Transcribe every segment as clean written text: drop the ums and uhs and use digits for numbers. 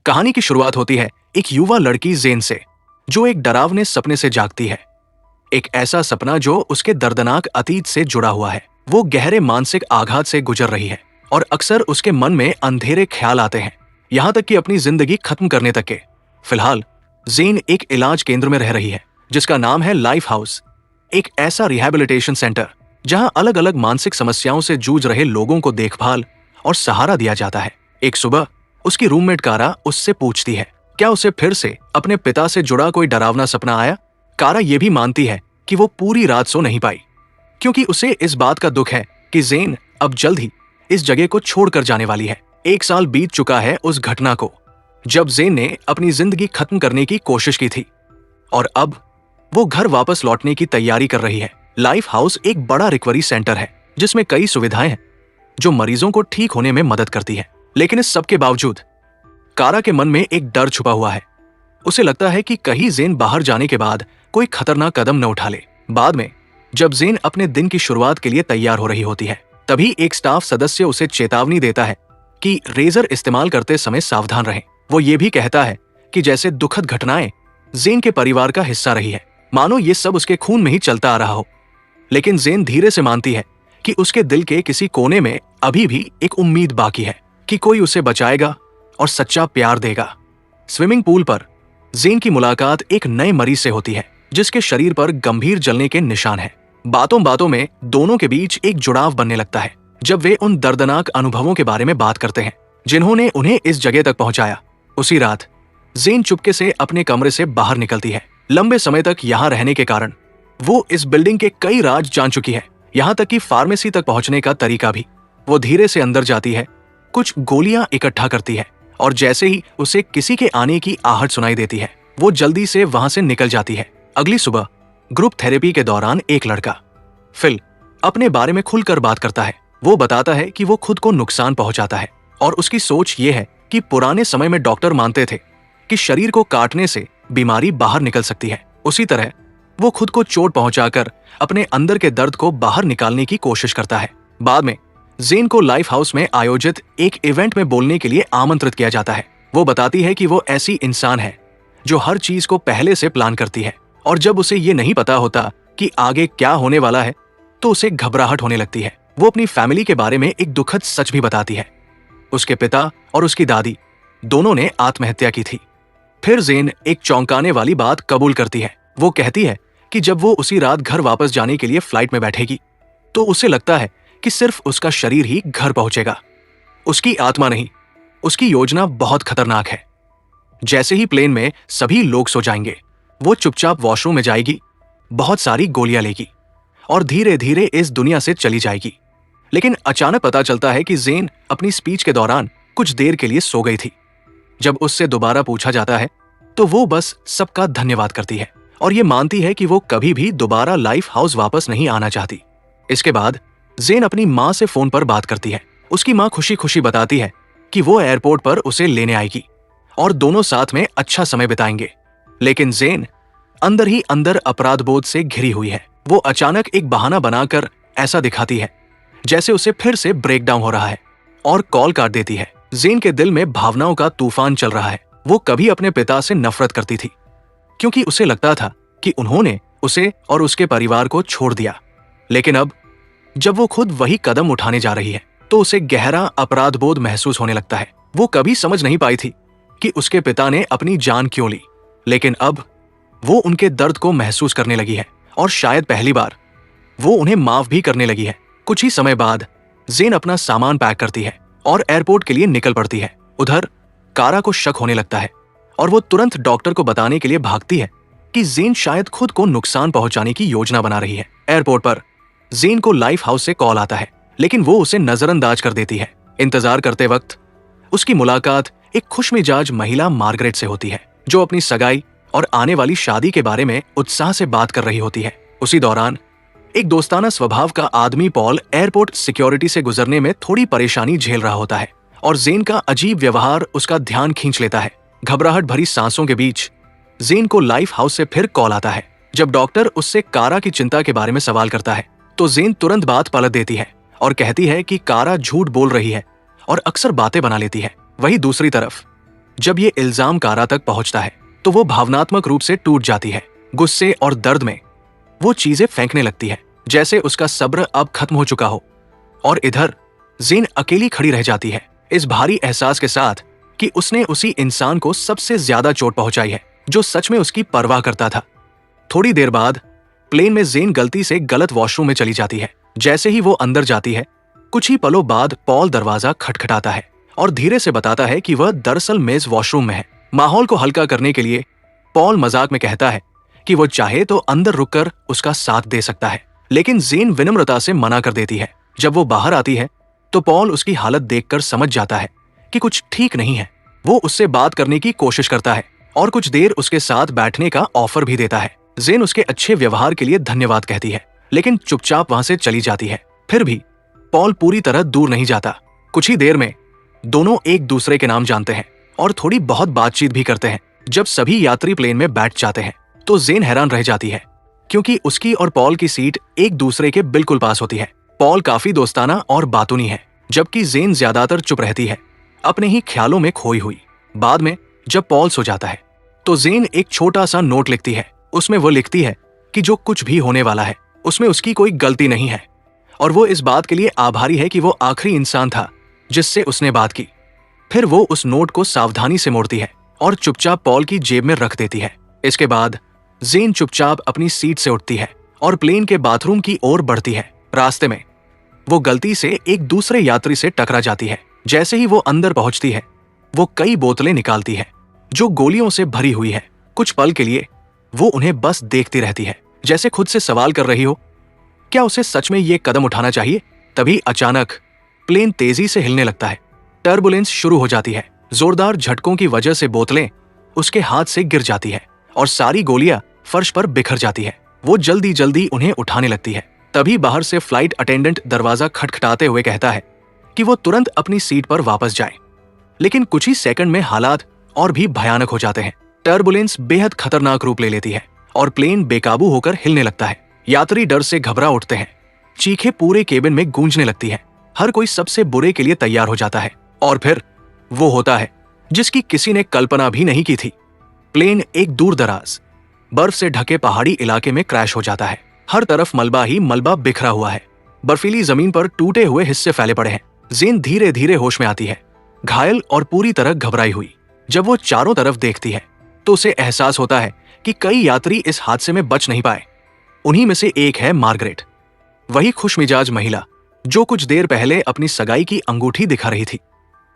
कहानी की शुरुआत होती है एक युवा लड़की जेन से, जो एक डरावने सपने से जागती है। एक ऐसा सपना जो उसके दर्दनाक अतीत से जुड़ा हुआ है। वो गहरे मानसिक आघात से गुजर रही है और अक्सर उसके मन में अंधेरे ख्याल आते हैं, यहाँ तक कि अपनी जिंदगी खत्म करने तक के। फिलहाल जेन एक इलाज केंद्र में रह रही है जिसका नाम है लाइफ हाउस, एक ऐसा रिहैबिलिटेशन सेंटर जहां अलग अलग मानसिक समस्याओं से जूझ रहे लोगों को देखभाल और सहारा दिया जाता है। एक सुबह उसकी रूममेट कारा उससे पूछती है क्या उसे फिर से अपने पिता से जुड़ा कोई डरावना सपना आया। कारा ये भी मानती है कि वो पूरी रात सो नहीं पाई क्योंकि उसे इस बात का दुख है कि जेन अब जल्द ही इस जगह को छोड़कर जाने वाली है। 1 साल बीत चुका है उस घटना को जब जेन ने अपनी जिंदगी खत्म करने की कोशिश की थी और अब वो घर वापस लौटने की तैयारी कर रही है। लाइफ हाउस एक बड़ा रिकवरी सेंटर है जिसमें कई सुविधाएं हैं जो मरीजों को ठीक होने में मदद करती है। लेकिन इस सब के बावजूद कारा के मन में एक डर छुपा हुआ है। उसे लगता है कि कहीं जेन बाहर जाने के बाद कोई खतरनाक कदम न उठा ले। बाद में जब जेन अपने दिन की शुरुआत के लिए तैयार हो रही होती है, तभी एक स्टाफ सदस्य उसे चेतावनी देता है कि रेजर इस्तेमाल करते समय सावधान रहें। वो ये भी कहता है कि जैसे दुखद घटनाएं जेन के परिवार का हिस्सा रही है, मानो ये सब उसके खून में ही चलता आ रहा हो। लेकिन जेन धीरे से मानती है कि उसके दिल के किसी कोने में अभी भी एक उम्मीद बाकी है कि कोई उसे बचाएगा और सच्चा प्यार देगा। स्विमिंग पूल पर जेन की मुलाकात एक नए मरीज से होती है जिसके शरीर पर गंभीर जलने के निशान हैं। बातों बातों में दोनों के बीच एक जुड़ाव बनने लगता है जब वे उन दर्दनाक अनुभवों के बारे में बात करते हैं जिन्होंने उन्हें इस जगह तक पहुंचाया। उसी रात जेन चुपके से अपने कमरे से बाहर निकलती है। लंबे समय तक यहाँ रहने के कारण वो इस बिल्डिंग के कई राज जान चुकी है, यहाँ तक कि फार्मेसी तक पहुंचने का तरीका भी। वो धीरे से अंदर जाती है, कुछ गोलियां इकट्ठा करती है और जैसे ही उसे किसी के आने की आहट सुनाई देती है, वो जल्दी से वहां से निकल जाती है। अगली सुबह ग्रुप थेरेपी के दौरान एक लड़का फिल अपने बारे में खुलकर बात करता है। वो बताता है कि वो खुद को नुकसान पहुंचाता है और उसकी सोच ये है कि पुराने समय में डॉक्टर मानते थे कि शरीर को काटने से बीमारी बाहर निकल सकती है, उसी तरह वो खुद को चोट पहुंचाकर अपने अंदर के दर्द को बाहर निकालने की कोशिश करता है। बाद में जेन को लाइफ हाउस में आयोजित एक इवेंट में बोलने के लिए आमंत्रित किया जाता है। वो बताती है कि वो ऐसी इंसान है जो हर चीज को पहले से प्लान करती है और जब उसे ये नहीं पता होता कि आगे क्या होने वाला है तो उसे घबराहट होने लगती है। वो अपनी फैमिली के बारे में एक दुखद सच भी बताती है। उसके पिता और उसकी दादी दोनों ने आत्महत्या की थी। फिर जेन एक चौंकाने वाली बात कबूल करती है। वो कहती है कि जब वो उसी रात घर वापस जाने के लिए फ्लाइट में बैठेगी तो उसे लगता है कि सिर्फ उसका शरीर ही घर पहुंचेगा, उसकी आत्मा नहीं। उसकी योजना बहुत खतरनाक है। जैसे ही प्लेन में सभी लोग सो जाएंगे, वो चुपचाप वॉशरूम में जाएगी, बहुत सारी गोलियां लेगी और धीरे धीरे इस दुनिया से चली जाएगी। लेकिन अचानक पता चलता है कि जेन अपनी स्पीच के दौरान कुछ देर के लिए सो गई थी। जब उससे दोबारा पूछा जाता है तो वो बस सबका धन्यवाद करती है और ये मानती है कि वो कभी भी दोबारा लाइफ हाउस वापस नहीं आना चाहती। इसके बाद जेन अपनी माँ से फोन पर बात करती है। उसकी माँ खुशी खुशी बताती है कि वो एयरपोर्ट पर उसे लेने आएगी और दोनों साथ में अच्छा समय बिताएंगे। लेकिन जेन अंदर ही अंदर अपराध बोध से घिरी हुई है। वो अचानक एक बहाना बनाकर ऐसा दिखाती है जैसे उसे फिर से ब्रेकडाउन हो रहा है और कॉल काट देती है। जेन के दिल में भावनाओं का तूफान चल रहा है। वो कभी अपने पिता से नफरत करती थी क्योंकि उसे लगता था कि उन्होंने उसे और उसके परिवार को छोड़ दिया। लेकिन अब जब वो खुद वही कदम उठाने जा रही है तो उसे गहरा अपराध बोध महसूस होने लगता है। वो कभी समझ नहीं पाई थी कि उसके पिता ने अपनी जान क्यों ली, लेकिन अब वो उनके दर्द को महसूस करने लगी है और शायद पहली बार वो उन्हें माफ भी करने लगी है। कुछ ही समय बाद जेन अपना सामान पैक करती है और एयरपोर्ट के लिए निकल पड़ती है। उधर कारा को शक होने लगता है और वो तुरंत डॉक्टर को बताने के लिए भागती है कि जेन शायद खुद को नुकसान पहुंचाने की योजना बना रही है। एयरपोर्ट पर जेन को लाइफ हाउस से कॉल आता है, लेकिन वो उसे नजरअंदाज कर देती है। इंतजार करते वक्त उसकी मुलाकात एक खुशमिजाज महिला मार्गरेट से होती है जो अपनी सगाई और आने वाली शादी के बारे में उत्साह से बात कर रही होती है। उसी दौरान एक दोस्ताना स्वभाव का आदमी पॉल एयरपोर्ट सिक्योरिटी से गुजरने में थोड़ी परेशानी झेल रहा होता है और जेन का अजीब व्यवहार उसका ध्यान खींच लेता है। घबराहट भरी सांसों के बीच जेन को लाइफ हाउस से फिर कॉल आता है। जब डॉक्टर उससे कारा की चिंता के बारे में सवाल करता है तो जेन तुरंत बात पलट देती है और कहती है कि कारा झूठ बोल रही है और अक्सर बातें बना लेती है। वहीं दूसरी तरफ जब ये इल्जाम कारा तक पहुंचता है तो वो भावनात्मक रूप से टूट जाती है। गुस्से और दर्द में वो चीजें फेंकने लगती है, जैसे उसका सब्र अब खत्म हो चुका हो। और इधर जेन अकेली खड़ी रह जाती है, इस भारी एहसास के साथ कि उसने उसी इंसान को सबसे ज्यादा चोट पहुंचाई है जो सच में उसकी परवाह करता था। थोड़ी देर बाद प्लेन में जेन गलती से गलत वॉशरूम में चली जाती है। जैसे ही वो अंदर जाती है, कुछ ही पलों बाद पॉल दरवाजा खटखटाता है और धीरे से बताता है कि वह दरअसल मेज वॉशरूम में है। माहौल को हल्का करने के लिए पॉल मजाक में कहता है कि वो चाहे तो अंदर रुककर उसका साथ दे सकता है, लेकिन जेन विनम्रता से मना कर देती है। जब वो बाहर आती है तो पॉल उसकी हालत देखकर समझ जाता है कि कुछ ठीक नहीं है। वो उससे बात करने की कोशिश करता है और कुछ देर उसके साथ बैठने का ऑफर भी देता है। जेन उसके अच्छे व्यवहार के लिए धन्यवाद कहती है, लेकिन चुपचाप वहां से चली जाती है। फिर भी पॉल पूरी तरह दूर नहीं जाता। कुछ ही देर में दोनों एक दूसरे के नाम जानते हैं और थोड़ी बहुत बातचीत भी करते हैं। जब सभी यात्री प्लेन में बैठ जाते हैं तो जेन हैरान रह जाती है, क्योंकि उसकी और पॉल की सीट एक दूसरे के बिल्कुल पास होती है। पॉल काफी दोस्ताना और बातूनी है, जबकि जेन ज्यादातर चुप रहती है, अपने ही ख्यालों में खोई हुई। बाद में जब पॉल सो जाता है तो जेन एक छोटा सा नोट लिखती है। उसमें वो लिखती है कि जो कुछ भी होने वाला है उसमें उसकी कोई गलती नहीं है और वो इस बात के लिए आभारी है कि वो आखिरी इंसान था जिससे उसने बात की। फिर वो उस नोट को सावधानी से मोड़ती है और चुपचाप पॉल की जेब में रख देती है। इसके बाद जेन चुपचाप अपनी सीट से उठती है और प्लेन के बाथरूम की ओर बढ़ती है। रास्ते में वो गलती से एक दूसरे यात्री से टकरा जाती है। जैसे ही वो अंदर पहुंचती है, वो कई बोतलें निकालती है जो गोलियों से भरी हुई है। कुछ पल के लिए वो उन्हें बस देखती रहती है, जैसे खुद से सवाल कर रही हो, क्या उसे सच में ये कदम उठाना चाहिए? तभी अचानक प्लेन तेजी से हिलने लगता है। टर्बुलेंस शुरू हो जाती है। जोरदार झटकों की वजह से बोतलें उसके हाथ से गिर जाती है और सारी गोलियां फर्श पर बिखर जाती है। वो जल्दी जल्दी उन्हें उठाने लगती है। तभी बाहर से फ्लाइट अटेंडेंट दरवाजा खटखटाते हुए कहता है कि वो तुरंत अपनी सीट पर वापस जाए। लेकिन कुछ ही सेकंड में हालात और भी भयानक हो जाते हैं। टर्बुलेंस बेहद खतरनाक रूप ले लेती है और प्लेन बेकाबू होकर हिलने लगता है। यात्री डर से घबरा उठते हैं। चीखें पूरे केबिन में गूंजने लगती हैं। हर कोई सबसे बुरे के लिए तैयार हो जाता है। और फिर वो होता है जिसकी किसी ने कल्पना भी नहीं की थी। प्लेन एक दूर दराज बर्फ से ढके पहाड़ी इलाके में क्रैश हो जाता है। हर तरफ मलबा ही मलबा बिखरा हुआ है। बर्फीली जमीन पर टूटे हुए हिस्से फैले पड़े हैं। जेन धीरे धीरे होश में आती है, घायल और पूरी तरह घबराई हुई। जब वो चारों तरफ देखती है तो उसे एहसास होता है कि कई यात्री इस हादसे में बच नहीं पाए। उन्हीं में से एक है मार्गरेट, वही खुशमिजाज महिला जो कुछ देर पहले अपनी सगाई की अंगूठी दिखा रही थी।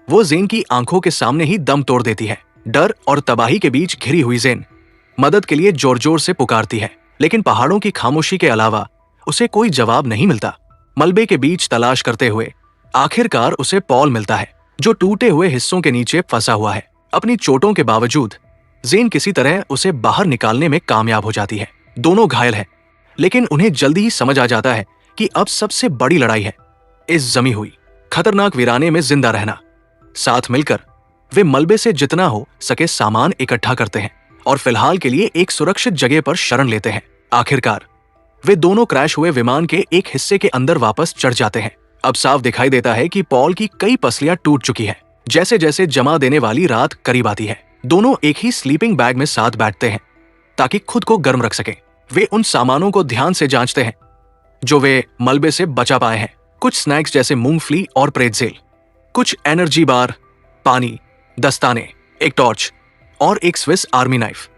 वो जेन की आंखों के सामने ही दम तोड़ देती है। डर और तबाही के बीच घिरी हुई जेन मदद के लिए जोर जोर से पुकारती है, लेकिन पहाड़ों की खामोशी के अलावा उसे कोई जवाब नहीं मिलता। मलबे के बीच तलाश करते हुए आखिरकार उसे पॉल मिलता है, जो टूटे हुए हिस्सों के नीचे फंसा हुआ है। अपनी चोटों के बावजूद जेन किसी तरह उसे बाहर निकालने में कामयाब हो जाती है। दोनों घायल हैं, लेकिन उन्हें जल्दी ही समझ आ जाता है कि अब सबसे बड़ी लड़ाई है इस जमी हुई खतरनाक वीराने में जिंदा रहना। साथ मिलकर वे मलबे से जितना हो सके सामान इकट्ठा करते हैं और फिलहाल के लिए एक सुरक्षित जगह पर शरण लेते हैं। आखिरकार वे दोनों क्रैश हुए विमान के एक हिस्से के अंदर वापस चढ़ जाते हैं। अब साफ दिखाई देता है कि पॉल की कई पसलियां टूट चुकी हैं। जैसे जैसे जमा देने वाली रात करीब आती है, दोनों एक ही स्लीपिंग बैग में साथ बैठते हैं ताकि खुद को गर्म रख सकें। वे उन सामानों को ध्यान से जांचते हैं जो वे मलबे से बचा पाए हैं। कुछ स्नैक्स जैसे मूंगफली और प्रेट्जेल, कुछ एनर्जी बार, पानी, दस्ताने, एक टॉर्च और एक स्विस आर्मी नाइफ।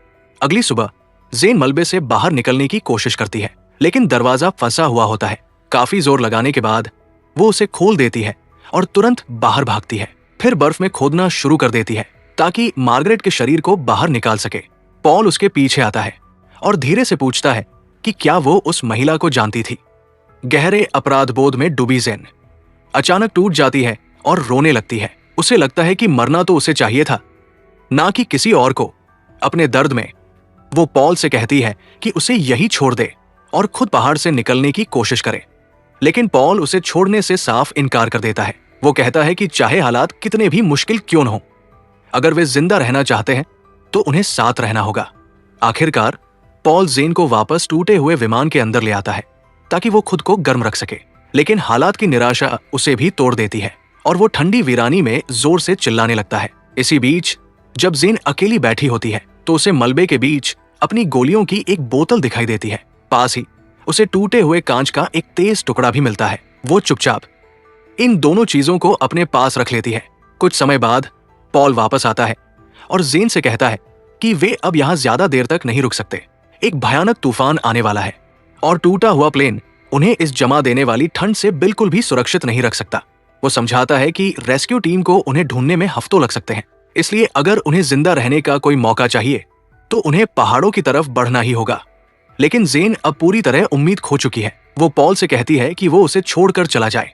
अगली सुबह जेन मलबे से बाहर निकलने की कोशिश करती है, लेकिन दरवाजा फंसा हुआ होता है। काफी जोर लगाने के बाद वो उसे खोल देती है और तुरंत बाहर भागती है। फिर बर्फ में खोदना शुरू कर देती है ताकि मार्गरेट के शरीर को बाहर निकाल सके। पॉल उसके पीछे आता है और धीरे से पूछता है कि क्या वो उस महिला को जानती थी। गहरे अपराध बोध में डूबी जेन अचानक टूट जाती है और रोने लगती है। उसे लगता है कि मरना तो उसे चाहिए था, ना कि किसी और को। अपने दर्द में वो पॉल से कहती है कि उसे यही छोड़ दे और खुद पहाड़ से निकलने की कोशिश करे, लेकिन पॉल उसे छोड़ने से साफ इनकार कर देता है। वो कहता है कि चाहे हालात कितने भी मुश्किल क्यों न हो, अगर वे जिंदा रहना चाहते हैं तो उन्हें साथ रहना होगा। आखिरकार पॉल जेन को वापस टूटे हुए विमान के अंदर ले आता है ताकि वो खुद को गर्म रख सके, लेकिन हालात की निराशा उसे भी तोड़ देती है और वो ठंडी वीरानी में जोर से चिल्लाने लगता है। इसी बीच जब जेन अकेली बैठी होती है तो उसे मलबे के बीच अपनी गोलियों की एक बोतल दिखाई देती है। पास ही उसे टूटे हुए कांच का एक तेज टुकड़ा भी मिलता है। वो चुपचाप इन दोनों चीजों को अपने पास रख लेती है। कुछ समय बाद पॉल वापस आता है और जेन से कहता है कि वे अब यहां ज्यादा देर तक नहीं रुक सकते। एक भयानक तूफान आने वाला है और टूटा हुआ प्लेन उन्हें इस जमा देने वाली ठंड से बिल्कुल भी सुरक्षित नहीं रख सकता। वो समझाता है कि रेस्क्यू टीम को उन्हें ढूंढने में हफ्तों लग सकते हैं, इसलिए अगर उन्हें जिंदा रहने का कोई मौका चाहिए तो उन्हें पहाड़ों की तरफ बढ़ना ही होगा। लेकिन जेन अब पूरी तरह उम्मीद खो चुकी है। वो पॉल से कहती है कि वो उसे छोड़कर चला जाए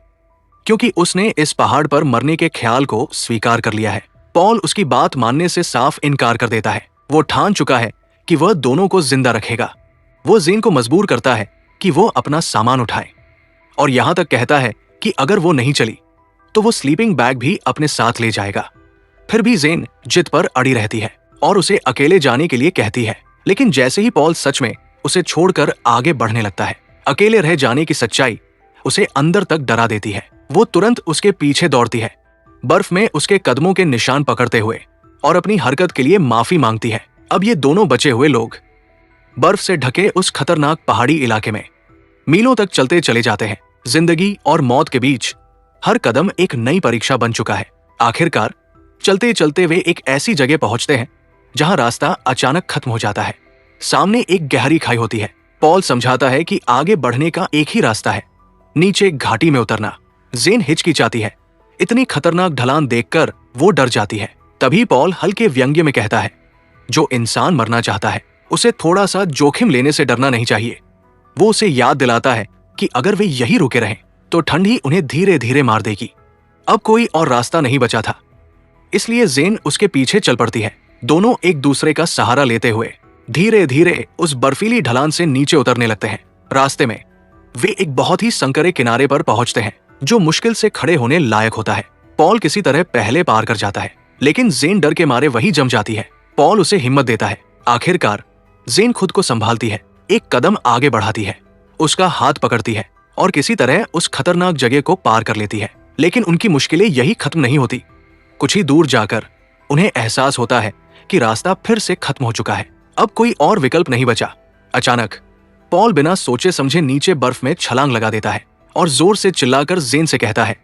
क्योंकि उसने इस पहाड़ पर मरने के ख्याल को स्वीकार कर लिया है। पॉल उसकी बात मानने से साफ इनकार कर देता है। वो ठान चुका है कि वह दोनों को जिंदा रखेगा। वो जेन को मजबूर करता है कि वो अपना सामान उठाए और यहां तक कहता है कि अगर वो नहीं चली तो वो स्लीपिंग बैग भी अपने साथ ले जाएगा। फिर भी जेन जिद पर अड़ी रहती है और उसे अकेले जाने के लिए कहती है। लेकिन जैसे ही पॉल सच में उसे छोड़कर आगे बढ़ने लगता है, अकेले रह जाने की सच्चाई उसे अंदर तक डरा देती है। वो तुरंत उसके पीछे दौड़ती है, बर्फ में उसके कदमों के निशान पकड़ते हुए, और अपनी हरकत के लिए माफी मांगती है। अब ये दोनों बचे हुए लोग बर्फ से ढके उस खतरनाक पहाड़ी इलाके में मीलों तक चलते चले जाते हैं। जिंदगी और मौत के बीच हर कदम एक नई परीक्षा बन चुका है। आखिरकार चलते चलते वे एक ऐसी जगह पहुंचते हैं जहां रास्ता अचानक खत्म हो जाता है। सामने एक गहरी खाई होती है। पॉल समझाता है कि आगे बढ़ने का एक ही रास्ता है, नीचे घाटी में उतरना। जेन हिचकिचाती है। इतनी खतरनाक ढलान देखकर वो डर जाती है। तभी पॉल हल्के व्यंग्य में कहता है, जो इंसान मरना चाहता है उसे थोड़ा सा जोखिम लेने से डरना नहीं चाहिए। वो उसे याद दिलाता है कि अगर वे यही रुके रहें तो ठंड ही उन्हें धीरे धीरे मार देगी। अब कोई और रास्ता नहीं बचा था, इसलिए जेन उसके पीछे चल पड़ती है। दोनों एक दूसरे का सहारा लेते हुए धीरे धीरे उस बर्फीली ढलान से नीचे उतरने लगते हैं। रास्ते में वे एक बहुत ही संकरे किनारे पर पहुंचते हैं जो मुश्किल से खड़े होने लायक होता है। पॉल किसी तरह पहले पार कर जाता है, लेकिन जेन डर के मारे वहीं जम जाती है। पॉल उसे हिम्मत देता है। आखिरकार जेन खुद को संभालती है, एक कदम आगे बढ़ाती है, उसका हाथ पकड़ती है और किसी तरह उस खतरनाक जगह को पार कर लेती है। लेकिन उनकी मुश्किलें यही खत्म नहीं होती। कुछ ही दूर जाकर उन्हें एहसास होता है कि रास्ता फिर से खत्म हो चुका है। अब कोई और विकल्प नहीं बचा। अचानक पॉल बिना सोचे समझे नीचे बर्फ में छलांग लगा देता है और जोर से चिल्लाकर जेन से कहता है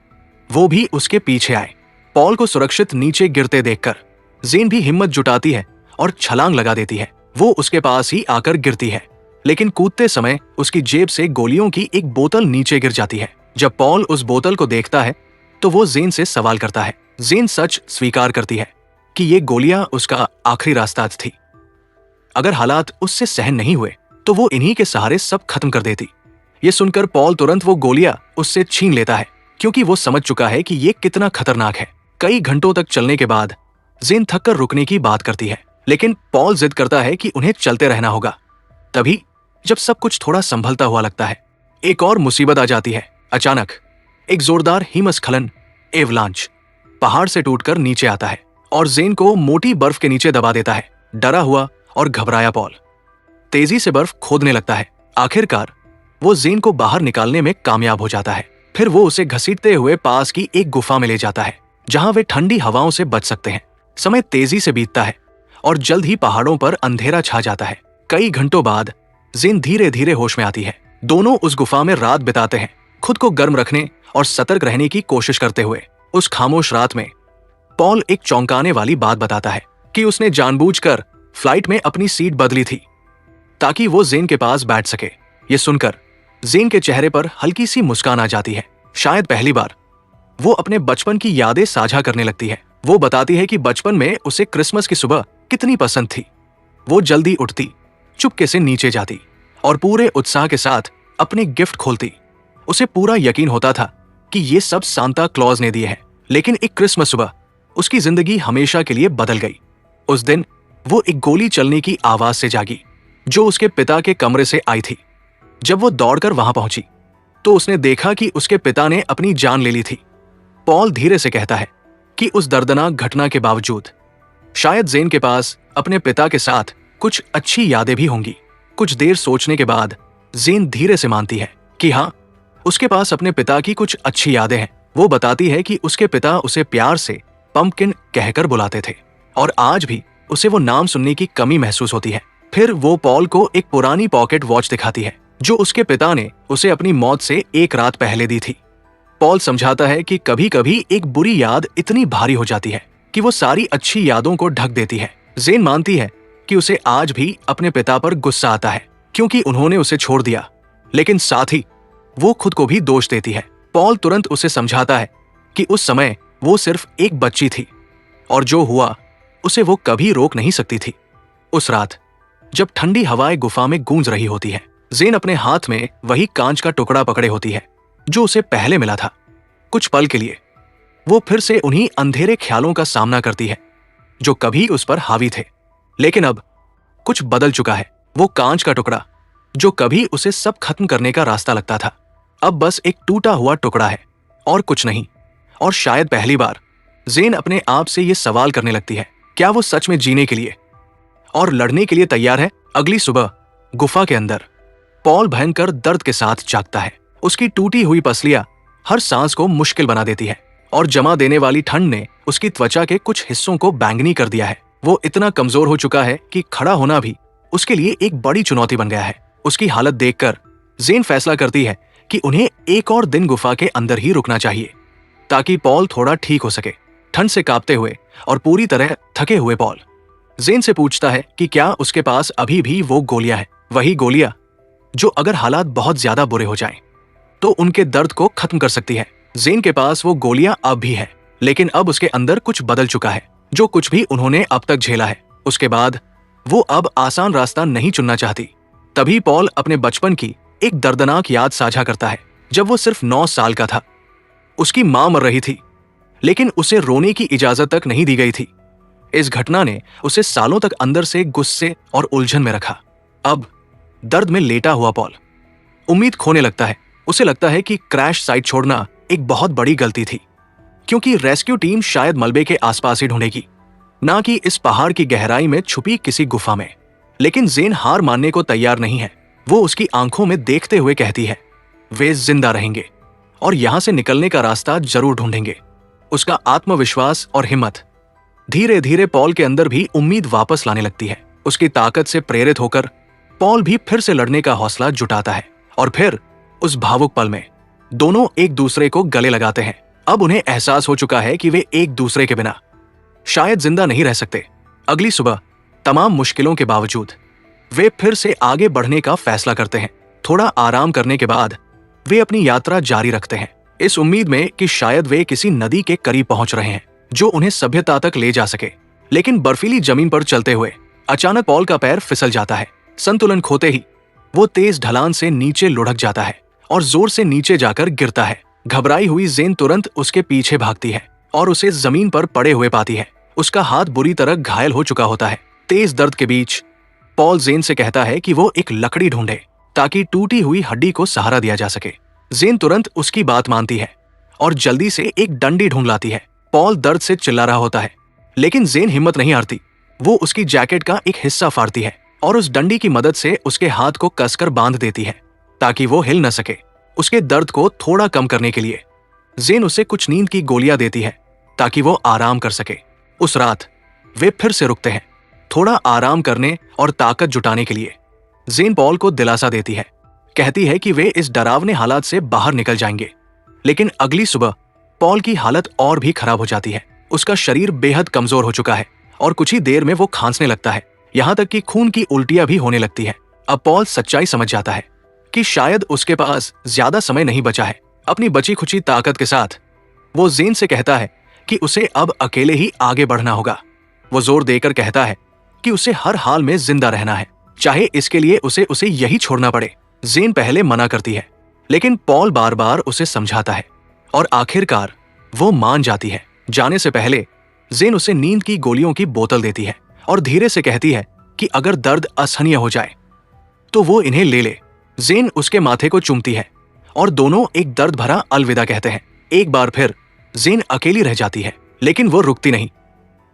वो भी उसके पीछे आए। पॉल को सुरक्षित नीचे गिरते देखकर जेन भी हिम्मत जुटाती है और छलांग लगा देती है। वो उसके पास ही आकर गिरती है, लेकिन कूदते समय उसकी जेब से गोलियों की एक बोतल नीचे गिर जाती है। जब पॉल उस बोतल को देखता है तो वो जेन से सवाल करता है। जेन सच स्वीकार करती है कि ये गोलियां उसका आखिरी रास्ता थी। अगर हालात उससे सहन नहीं हुए तो वो इन्हीं के सहारे सब खत्म कर देती। ये सुनकर पॉल तुरंत वो गोलियां उससे छीन लेता है, क्योंकि वो समझ चुका है कि ये कितना खतरनाक है। कई घंटों तक चलने के बाद जेन थककर रुकने की बात करती है, लेकिन पॉल जिद करता है कि उन्हें चलते रहना होगा। तभी जब सब कुछ थोड़ा संभलता हुआ लगता है, एक और मुसीबत आ जाती है। अचानक एक जोरदार हिमस्खलन एवलांच पहाड़ से टूटकर नीचे आता है और जेन को मोटी बर्फ के नीचे दबा देता है। डरा हुआ और घबराया पॉल तेजी से बर्फ खोदने लगता है। आखिरकार वो जेन को बाहर निकालने में कामयाब हो जाता है। फिर वो उसे घसीटते हुए पास की एक गुफा में ले जाता है जहां वे ठंडी हवाओं से बच सकते हैं। समय तेजी से बीतता है और जल्द ही पहाड़ों पर अंधेरा छा जाता है। कई घंटों बाद जेन धीरे धीरे होश में आती है। दोनों उस गुफा में रात बिताते हैं, खुद को गर्म रखने और सतर्क रहने की कोशिश करते हुए। उस खामोश रात में पॉल एक चौंकाने वाली बात बताता है कि उसने जानबूझकर फ्लाइट में अपनी सीट बदली थी ताकि वो जेन के पास बैठ सके। ये सुनकर जेन के चेहरे पर हल्की सी मुस्कान आ जाती है। शायद पहली बार वो अपने बचपन की यादें साझा करने लगती है। वो बताती है कि बचपन में उसे क्रिसमस की सुबह कितनी पसंद थी। वो जल्दी उठती, चुपके से नीचे जाती और पूरे उत्साह के साथ अपने गिफ्ट खोलती। उसे पूरा यकीन होता था कि ये सब सांता क्लॉज ने दिए हैं। लेकिन एक क्रिसमस सुबह उसकी जिंदगी हमेशा के लिए बदल गई। उस दिन वो एक गोली चलने की आवाज से जागी जो उसके पिता के कमरे से आई थी। जब वो दौड़कर वहां पहुंची तो उसने देखा कि उसके पिता ने अपनी जान ले ली थी। पॉल धीरे से कहता है कि उस दर्दनाक घटना के बावजूद शायद जेन के पास अपने पिता के साथ कुछ अच्छी यादें भी होंगी। कुछ देर सोचने के बाद जेन धीरे से मानती है कि हाँ, उसके पास अपने पिता की कुछ अच्छी यादें हैं। वो बताती है कि उसके पिता उसे प्यार से पंपकिन कहकर बुलाते थे। और आज भी उसे वो नाम सुनने की कमी महसूस होती है। फिर वो पॉल को एक पुरानी पॉकेट वॉच दिखाती है जो उसके पिता ने उसे अपनी मौत से एक रात पहले दी थी। पॉल समझाता है कि कभी कभी एक बुरी याद इतनी भारी हो जाती है कि वो सारी अच्छी यादों को ढक देती है। जेन मानती है कि उसे आज भी अपने पिता पर गुस्सा आता है क्योंकि उन्होंने उसे छोड़ दिया, लेकिन साथ ही वो खुद को भी दोष देती है। पॉल तुरंत उसे समझाता है कि उस समय वो सिर्फ एक बच्ची थी और जो हुआ उसे वो कभी रोक नहीं सकती थी। उस रात जब ठंडी हवाएं गुफा में गूंज रही होती है, जेन अपने हाथ में वही कांच का टुकड़ा पकड़े होती है जो उसे पहले मिला था। कुछ पल के लिए वो फिर से उन्हीं अंधेरे ख्यालों का सामना करती है जो कभी उस पर हावी थे, लेकिन अब कुछ बदल चुका है। वो कांच का टुकड़ा जो कभी उसे सब खत्म करने का रास्ता लगता था, अब बस एक टूटा हुआ टुकड़ा है और कुछ नहीं। और शायद पहली बार जेन अपने आप से ये सवाल करने लगती है, क्या वो सच में जीने के लिए और लड़ने के लिए तैयार है? अगली सुबह गुफा के अंदर पॉल भयंकर दर्द के साथ जागता है। उसकी टूटी हुई पसलियां हर सांस को मुश्किल बना देती है और जमा देने वाली ठंड ने उसकी त्वचा के कुछ हिस्सों को बैंगनी कर दिया है। वो इतना कमजोर हो चुका है कि खड़ा होना भी उसके लिए एक बड़ी चुनौती बन गया है। उसकी हालत देखकर जेन फैसला करती है कि उन्हें एक और दिन गुफा के अंदर ही रुकना चाहिए ताकि पॉल थोड़ा ठीक हो सके। ठंड से कांपते हुए और पूरी तरह थके हुए पॉल जेन से पूछता है कि क्या उसके पास अभी भी वो गोलियां हैं, वही गोलियां जो अगर हालात बहुत ज्यादा बुरे हो जाएं तो उनके दर्द को खत्म कर सकती है। जेन के पास वो गोलियां अब भी है, लेकिन अब उसके अंदर कुछ बदल चुका है। जो कुछ भी उन्होंने अब तक झेला है उसके बाद वो अब आसान रास्ता नहीं चुनना चाहती। तभी पॉल अपने बचपन की एक दर्दनाक याद साझा करता है। जब वो सिर्फ 9 साल का था, उसकी मां मर रही थी, लेकिन उसे रोने की इजाजत तक नहीं दी गई थी। इस घटना ने उसे सालों तक अंदर से गुस्से और उलझन में रखा। अब दर्द में लेटा हुआ पॉल उम्मीद खोने लगता है। उसे लगता है कि क्रैश साइट छोड़ना एक बहुत बड़ी गलती थी, क्योंकि रेस्क्यू टीम शायद मलबे के आसपास ही ढूंढेगी, ना कि इस पहाड़ की गहराई में छुपी किसी गुफा में। लेकिन जेन हार मानने को तैयार नहीं है। वो उसकी आंखों में देखते हुए कहती है, वे जिंदा रहेंगे और यहां से निकलने का रास्ता जरूर ढूंढेंगे। उसका आत्मविश्वास और हिम्मत धीरे धीरे पॉल के अंदर भी उम्मीद वापस लाने लगती है। उसकी ताकत से प्रेरित होकर पॉल भी फिर से लड़ने का हौसला जुटाता है और फिर उस भावुक पल में दोनों एक दूसरे को गले लगाते हैं। अब उन्हें एहसास हो चुका है कि वे एक दूसरे के बिना शायद जिंदा नहीं रह सकते। अगली सुबह तमाम मुश्किलों के बावजूद वे फिर से आगे बढ़ने का फैसला करते हैं। थोड़ा आराम करने के बाद वे अपनी यात्रा जारी रखते हैं, इस उम्मीद में कि शायद वे किसी नदी के करीब पहुंच रहे हैं जो उन्हें सभ्यता तक ले जा सके। लेकिन बर्फीली जमीन पर चलते हुए अचानक पॉल का पैर फिसल जाता है। संतुलन खोते ही वो तेज ढलान से नीचे लुढ़क जाता है और जोर से नीचे जाकर गिरता है। घबराई हुई जेन तुरंत उसके पीछे भागती है और उसे जमीन पर पड़े हुए पाती है। उसका हाथ बुरी तरह घायल हो चुका होता है। तेज दर्द के बीच पॉल जेन से कहता है कि वो एक लकड़ी ढूंढे ताकि टूटी हुई हड्डी को सहारा दिया जा सके। जेन तुरंत उसकी बात मानती है और जल्दी से एक डंडी ढूंढ लाती है। पॉल दर्द से चिल्ला रहा होता है, लेकिन जेन हिम्मत नहीं हारती। वो उसकी जैकेट का एक हिस्सा फाड़ती है और उस डंडी की मदद से उसके हाथ को कसकर बांध देती है ताकि वो हिल न सके। उसके दर्द को थोड़ा कम करने के लिए जेन उसे कुछ नींद की गोलियां देती है ताकि वो आराम कर सके। उस रात वे फिर से रुकते हैं, थोड़ा आराम करने और ताकत जुटाने के लिए। जेन पॉल को दिलासा देती है, कहती है कि वे इस डरावने हालात से बाहर निकल जाएंगे। लेकिन अगली सुबह पॉल की हालत और भी खराब हो जाती है। उसका शरीर बेहद कमजोर हो चुका है और कुछ ही देर में वो खांसने लगता है, यहाँ तक कि खून की उल्टियां भी होने लगती है। अब पॉल सच्चाई समझ जाता है कि शायद उसके पास ज्यादा समय नहीं बचा है। अपनी बची खुची ताकत के साथ वो जेन से कहता है कि उसे अब अकेले ही आगे बढ़ना होगा। वो जोर देकर कहता है कि उसे हर हाल में जिंदा रहना है, चाहे इसके लिए उसे यही छोड़ना पड़े। जेन पहले मना करती है, लेकिन पॉल बार बार उसे समझाता है और आखिरकार वो मान जाती है। जाने से पहले जेन उसे नींद की गोलियों की बोतल देती है और धीरे से कहती है कि अगर दर्द असहनीय हो जाए तो वो इन्हें ले ले। जेन उसके माथे को चूमती है और दोनों एक दर्द भरा अलविदा कहते हैं। एक बार फिर जेन अकेली रह जाती है, लेकिन वो रुकती नहीं।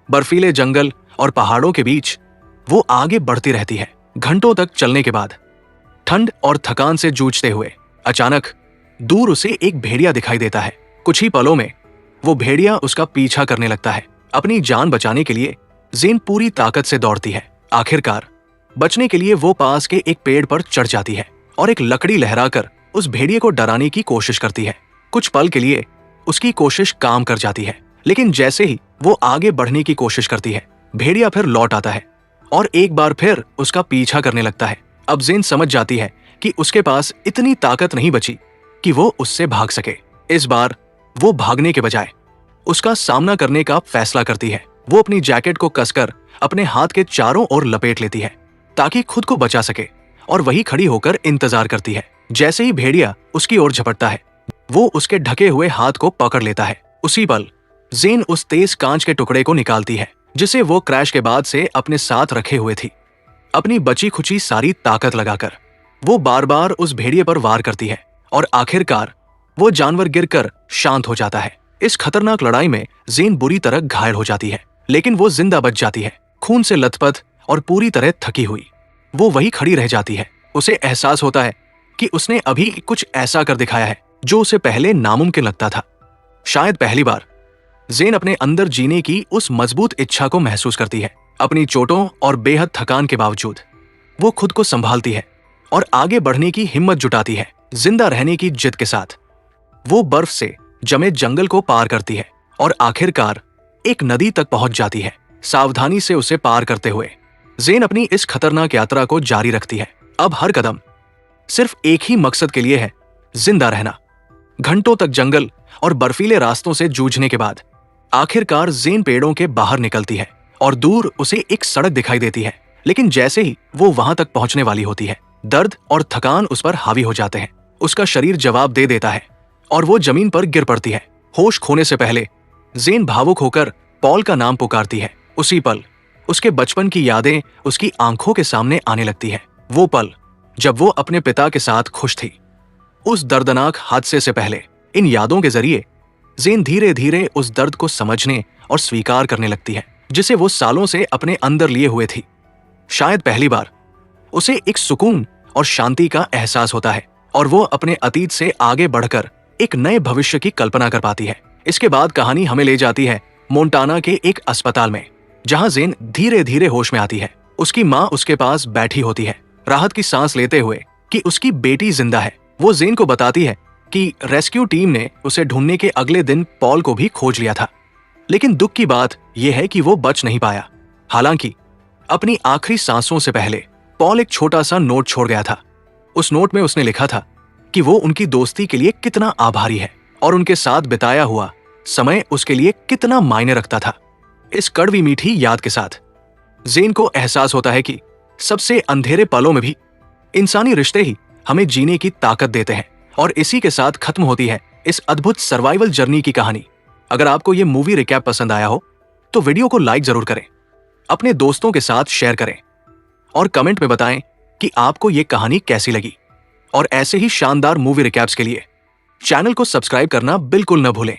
बर्फीले जंगल और पहाड़ों के बीच वो आगे बढ़ती रहती है। घंटों तक चलने के बाद ठंड और थकान से जूझते हुए अचानक दूर उसे एक भेड़िया दिखाई देता है। कुछ ही पलों में वो भेड़िया उसका पीछा करने लगता है। अपनी जान बचाने के लिए जेन पूरी ताकत से दौड़ती है। आखिरकार बचने के लिए वो पास के एक पेड़ पर चढ़ जाती है और एक लकड़ी लहराकर उस भेड़िए को डराने की कोशिश करती है। कुछ पल के लिए उसकी कोशिश काम कर जाती है, लेकिन जैसे ही वो आगे बढ़ने की कोशिश करती है, भेड़िया फिर लौट आता है और एक बार फिर उसका पीछा करने लगता है। अब जेन समझ जाती है कि उसके पास इतनी ताकत नहीं बची कि वो उससे भाग सके। इस बार वो भागने के बजाय उसका सामना करने का फैसला करती है। वो अपनी जैकेट को कसकर अपने हाथ के चारों ओर लपेट लेती है ताकि खुद को बचा सके और वही खड़ी होकर इंतजार करती है। जैसे ही भेड़िया उसकी ओर झपटता है, वो उसके ढके हुए हाथ को पकड़ लेता है। उसी पल जेन उस तेज कांच के टुकड़े को निकालती है जिसे वो क्रैश के बाद से अपने साथ रखे हुए थी। अपनी बची खुची सारी ताकत लगाकर वो बार बार उस भेड़िए पर वार करती है और आखिरकार वो जानवर गिरकर शांत हो जाता है। इस खतरनाक लड़ाई में जेन बुरी तरह घायल हो जाती है, लेकिन वो जिंदा बच जाती है, खून से लथपथ और पूरी तरह थकी हुई। वो वही खड़ी रह जाती है। उसे एहसास होता है कि उसने अभी कुछ ऐसा कर दिखाया है जो उसे पहले नामुमकिन लगता था। शायद पहली बार जेन अपने अंदर जीने की उस मजबूत इच्छा को महसूस करती है। अपनी चोटों और बेहद थकान के बावजूद वो खुद को संभालती है और आगे बढ़ने की हिम्मत जुटाती है। जिंदा रहने की जिद के साथ वो बर्फ से जमे जंगल को पार करती है और आखिरकार एक नदी तक पहुंच जाती है। सावधानी से उसे पार करते हुए जेन अपनी इस खतरनाक यात्रा को जारी रखती है। अब हर कदम सिर्फ एक ही मकसद के लिए है, जिंदा रहना। घंटों तक जंगल और बर्फीले रास्तों से जूझने के बाद आखिरकार जेन पेड़ों के बाहर निकलती है और दूर उसे एक सड़क दिखाई देती है। लेकिन जैसे ही वो वहां तक पहुंचने वाली होती है, दर्द और थकान उस पर हावी हो जाते हैं। उसका शरीर जवाब दे देता है और वो जमीन पर गिर पड़ती है। होश खोने से पहले जेन भावुक होकर पॉल का नाम पुकारती है। उसी पल उसके बचपन की यादें उसकी आंखों के सामने आने लगती है। वो पल जब वो अपने पिता के साथ खुश थी। उस दर्दनाक हादसे से पहले इन यादों के जरिए जेन धीरे धीरे उस दर्द को समझने और स्वीकार करने लगती है जिसे वो सालों से अपने अंदर लिए हुए थी। शायद पहली बार उसे एक सुकून और शांति का एहसास होता है और वो अपने अतीत से आगे बढ़कर एक नए भविष्य की कल्पना कर पाती है। इसके बाद कहानी हमें ले जाती है मोंटाना के एक अस्पताल में, जहां जेन धीरे धीरे होश में आती है। उसकी माँ उसके पास बैठी होती है, राहत की सांस लेते हुए कि उसकी बेटी जिंदा है। वो जेन को बताती है कि रेस्क्यू टीम ने उसे ढूंढने के अगले दिन पॉल को भी खोज लिया था, लेकिन दुख की बात यह है कि वो बच नहीं पाया। हालांकि अपनी आखिरी सांसों से पहले पॉल एक छोटा सा नोट छोड़ गया था। उस नोट में उसने लिखा था कि वो उनकी दोस्ती के लिए कितना आभारी है और उनके साथ बिताया हुआ समय उसके लिए कितना मायने रखता था। इस कड़वी मीठी याद के साथ जेन को एहसास होता है कि सबसे अंधेरे पलों में भी इंसानी रिश्ते ही हमें जीने की ताकत देते हैं। और इसी के साथ खत्म होती है इस अद्भुत सर्वाइवल जर्नी की कहानी। अगर आपको ये मूवी रिकैप पसंद आया हो तो वीडियो को लाइक जरूर करें, अपने दोस्तों के साथ शेयर करें और कमेंट में बताएं कि आपको ये कहानी कैसी लगी। और ऐसे ही शानदार मूवी रिकैप्स के लिए चैनल को सब्सक्राइब करना बिल्कुल न भूलें।